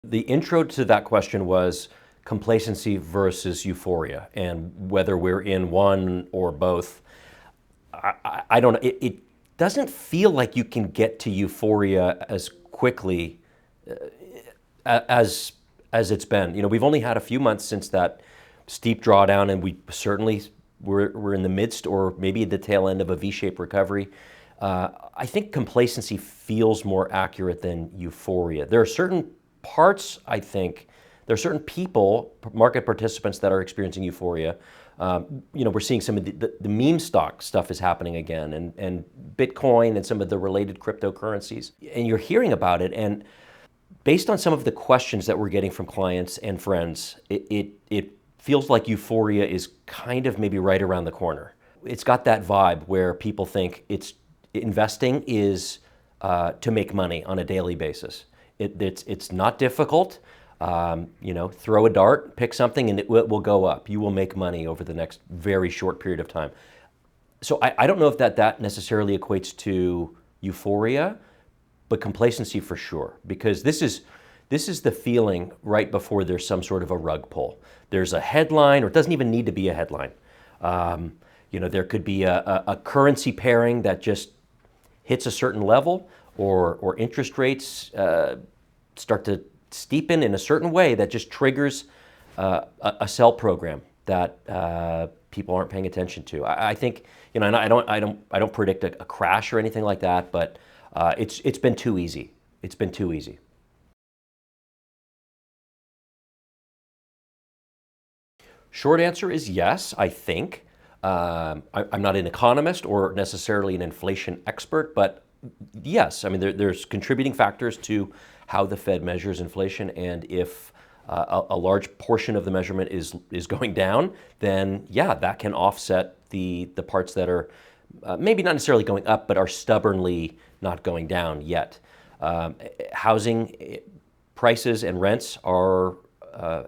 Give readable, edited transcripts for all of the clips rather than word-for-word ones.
The intro to that question was complacency versus euphoria, and whether we're in one or both. I don't know. It doesn't feel like you can get to euphoria as quickly as it's been. We've only had a few months since that steep drawdown, and we certainly we're in the midst or maybe at the tail end of a V-shaped recovery. I think complacency feels more accurate than euphoria. There are certain parts, I think, there are certain people, market participants that are experiencing euphoria. We're seeing some of the meme stock stuff is happening again, and Bitcoin and some of the related cryptocurrencies. And you're hearing about it, and based on some of the questions that we're getting from clients and friends, it feels like euphoria is kind of maybe right around the corner. It's got that vibe where people think investing is to make money on a daily basis. It's not difficult. Throw a dart, pick something, and it will go up. You will make money over the next very short period of time. So I don't know if that necessarily equates to euphoria, but complacency for sure, because this is the feeling right before there's some sort of a rug pull. There's a headline, or it doesn't even need to be a headline. There could be a currency pairing that just hits a certain level, or interest rates start to steepen in a certain way that just triggers a sell program that people aren't paying attention to. I think, and I don't predict a crash or anything like that, but it's been too easy. It's been too easy. Short answer is yes, I think. I'm not an economist or necessarily an inflation expert, but yes, I mean, there's contributing factors to how the Fed measures inflation, and if a large portion of the measurement is going down, then yeah, that can offset the parts that are maybe not necessarily going up, but are stubbornly not going down yet. Housing prices and rents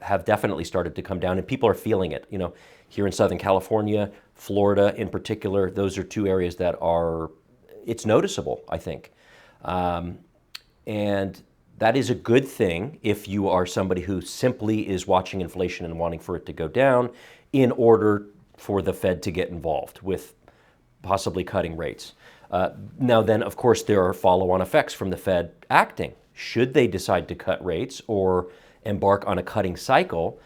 have definitely started to come down, and people are feeling it. Here in Southern California, Florida in particular, those are two areas that it's noticeable, I think. And that is a good thing if you are somebody who simply is watching inflation and wanting for it to go down in order for the Fed to get involved with possibly cutting rates. Now then, of course, there are follow-on effects from the Fed acting. Should they decide to cut rates or embark on a cutting cycle,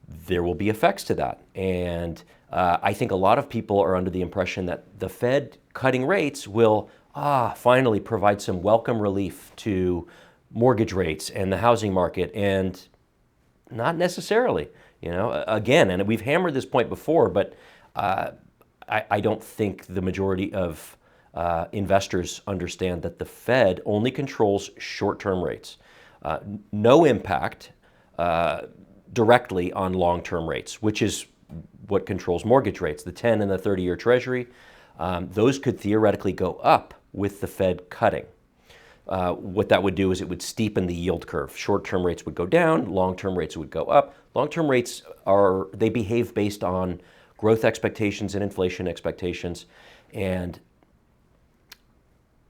there will be effects to that. And I think a lot of people are under the impression that the Fed cutting rates will finally provide some welcome relief to mortgage rates and the housing market, and not necessarily. Again, and we've hammered this point before, but I don't think the majority of investors understand that the Fed only controls short-term rates. No impact directly on long-term rates, which is what controls mortgage rates. The 10 and the 30-year Treasury, those could theoretically go up with the Fed cutting. What that would do is it would steepen the yield curve. Short-term rates would go down, long-term rates would go up. Long-term rates they behave based on growth expectations and inflation expectations, and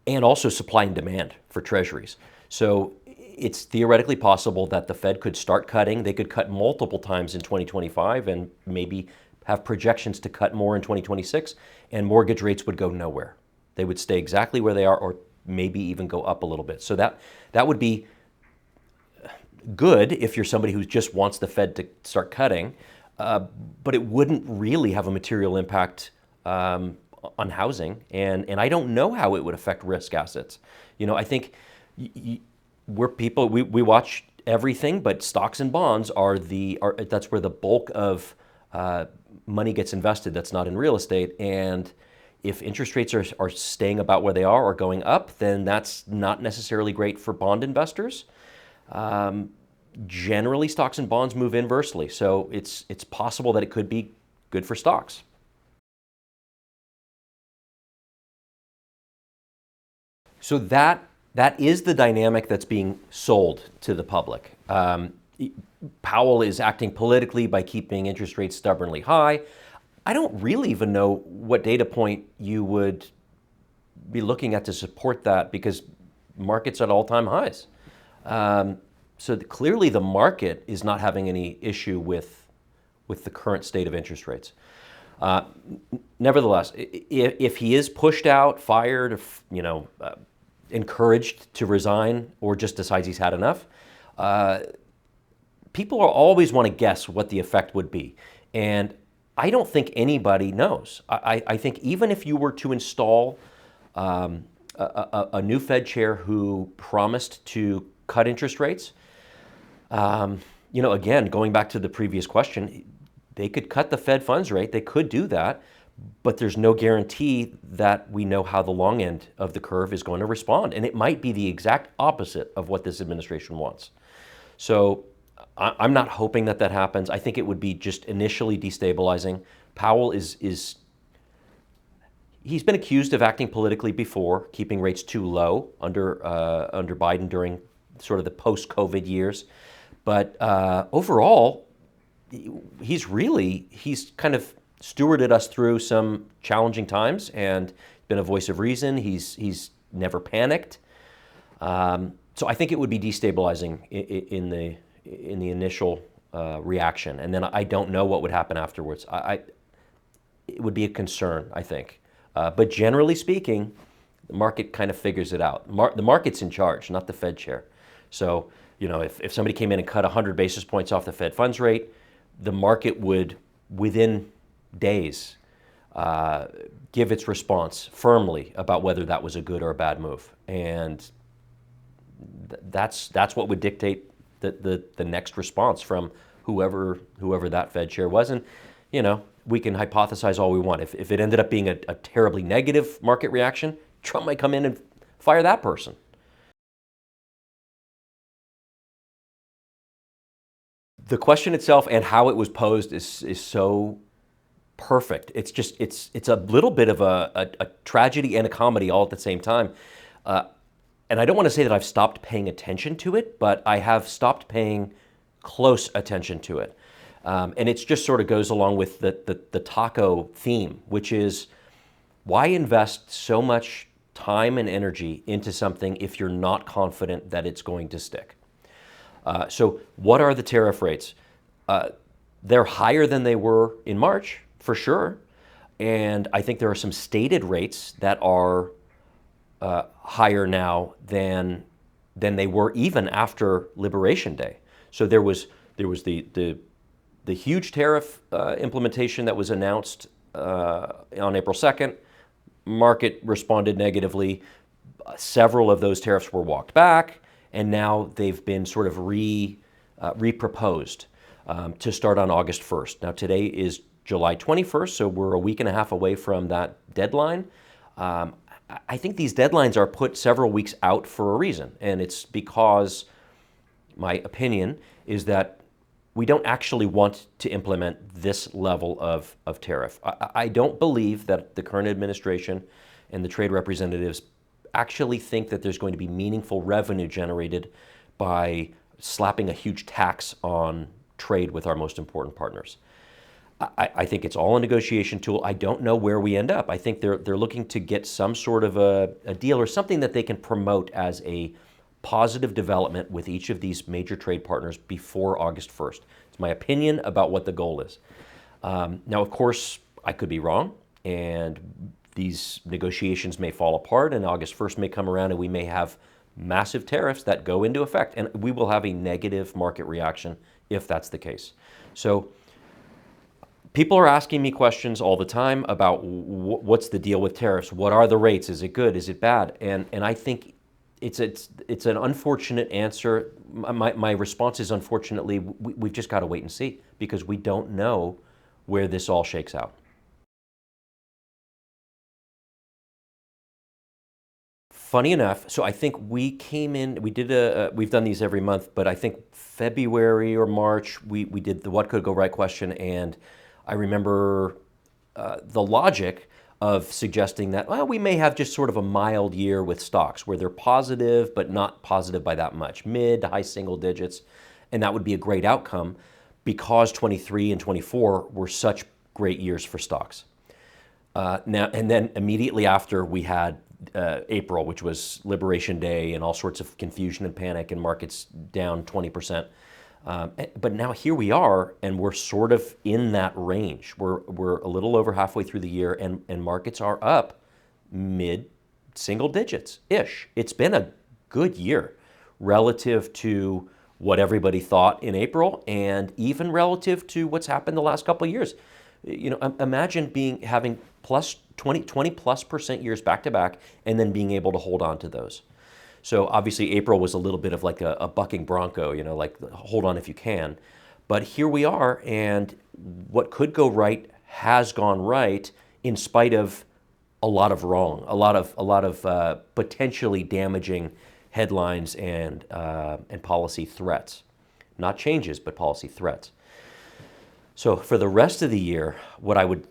also supply and demand for treasuries. So it's theoretically possible that the Fed could start cutting. They could cut multiple times in 2025 and maybe have projections to cut more in 2026, and mortgage rates would go nowhere. They would stay exactly where they are, or maybe even go up a little bit. So that would be good if you're somebody who just wants the Fed to start cutting, but it wouldn't really have a material impact on housing, and I don't know how it would affect risk assets. I think we watch everything, but stocks and bonds that's where the bulk of money gets invested. That's not in real estate, and if interest rates are staying about where they are or going up, then that's not necessarily great for bond investors. Generally, stocks and bonds move inversely, so it's possible that it could be good for stocks. So that is the dynamic that's being sold to the public. Powell is acting politically by keeping interest rates stubbornly high. I don't really even know what data point you would be looking at to support that, because markets at all-time highs. clearly the market is not having any issue with the current state of interest rates. Nevertheless, if he is pushed out, fired, encouraged to resign, or just decides he's had enough, people always want to guess what the effect would be. And I don't think anybody knows. I think even if you were to install a new Fed chair who promised to cut interest rates, again, going back to the previous question, they could cut the Fed funds rate. They could do that, but there's no guarantee that we know how the long end of the curve is going to respond. And it might be the exact opposite of what this administration wants. So I'm not hoping that happens. I think it would be just initially destabilizing. Powell he's been accused of acting politically before, keeping rates too low under Biden during sort of the post-COVID years. But overall, he's kind of stewarded us through some challenging times and been a voice of reason. He's never panicked. So I think it would be destabilizing in the initial reaction, and then I don't know what would happen afterwards. It would be a concern, I think. But generally speaking, the market kind of figures it out. The market's in charge, not the Fed chair. So, if somebody came in and cut 100 basis points off the Fed funds rate, the market would, within days, give its response firmly about whether that was a good or a bad move. And that's what would dictate the next response from whoever that Fed chair was. And, we can hypothesize all we want. If it ended up being a terribly negative market reaction, Trump might come in and fire that person. The question itself and how it was posed is so perfect. It's a little bit of a tragedy and a comedy all at the same time. And I don't want to say that I've stopped paying attention to it, but I have stopped paying close attention to it. And it just sort of goes along with the taco theme, which is why invest so much time and energy into something if you're not confident that it's going to stick? So what are the tariff rates? They're higher than they were in March, for sure. And I think there are some stated rates that are higher now than they were even after Liberation Day. So there was the huge tariff implementation that was announced on April 2nd. Market responded negatively. Several of those tariffs were walked back, and now they've been sort of reproposed to start on August 1st. Now today is July 21st, so we're a week and a half away from that deadline. I think these deadlines are put several weeks out for a reason, and it's because my opinion is that we don't actually want to implement this level of tariff. I don't believe that the current administration and the trade representatives actually think that there's going to be meaningful revenue generated by slapping a huge tax on trade with our most important partners. I think it's all a negotiation tool. I don't know where we end up. I think they're looking to get some sort of a deal or something that they can promote as a positive development with each of these major trade partners before August 1st. It's my opinion about what the goal is. Now, of course, I could be wrong, and these negotiations may fall apart, and August 1st may come around, and we may have massive tariffs that go into effect, and we will have a negative market reaction if that's the case. So people are asking me questions all the time about what's the deal with tariffs? What are the rates? Is it good? Is it bad? And I think it's an unfortunate answer. My response is, unfortunately, we've just got to wait and see, because we don't know where this all shakes out. Funny enough, so I think we came in, we've done these every month, but I think February or March, we did the what could go right question, and I remember the logic of suggesting that, well, we may have just sort of a mild year with stocks where they're positive, but not positive by that much, mid to high single digits. And that would be a great outcome because 23 and 24 were such great years for stocks. Now, and then immediately after, we had April, which was Liberation Day and all sorts of confusion and panic and markets down 20%. But now here we are, and we're sort of in that range. We're a little over halfway through the year, and markets are up mid single digits-ish. It's been a good year relative to what everybody thought in April, and even relative to what's happened the last couple of years. Imagine having plus 20 plus percent years back to back, and then being able to hold on to those. So obviously April was a little bit of like a bucking bronco, like hold on if you can. But here we are, and what could go right has gone right in spite of a lot of wrong, a lot of potentially damaging headlines and policy threats. Not changes, but policy threats. So for the rest of the year, what I would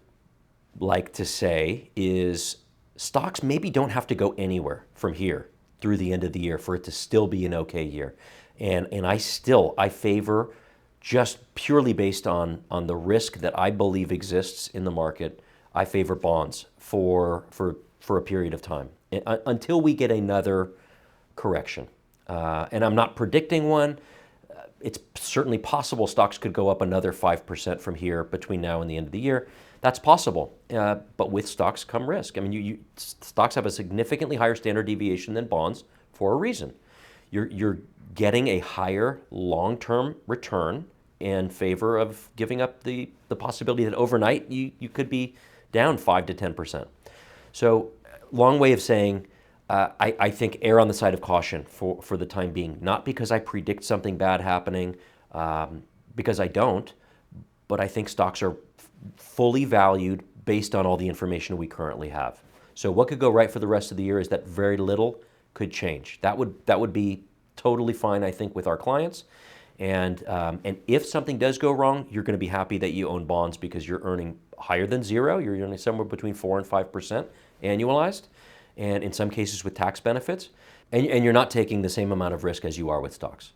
like to say is stocks maybe don't have to go anywhere from here through the end of the year for it to still be an okay year. And I favor, just purely based on the risk that I believe exists in the market, I favor bonds for a period of time until we get another correction. And I'm not predicting one. It's certainly possible stocks could go up another 5% from here between now and the end of the year. That's possible, but with stocks come risk. I mean, stocks have a significantly higher standard deviation than bonds for a reason. You're getting a higher long-term return in favor of giving up the possibility that overnight you could be down 5 to 10%. So, long way of saying, I think err on the side of caution for the time being. Not because I predict something bad happening, because I don't, but I think stocks are fully valued based on all the information we currently have. So what could go right for the rest of the year is that very little could change. That would be totally fine, I think, with our clients. And if something does go wrong, you're going to be happy that you own bonds because you're earning higher than zero. You're earning somewhere between 4 and 5% annualized, and in some cases with tax benefits. And you're not taking the same amount of risk as you are with stocks.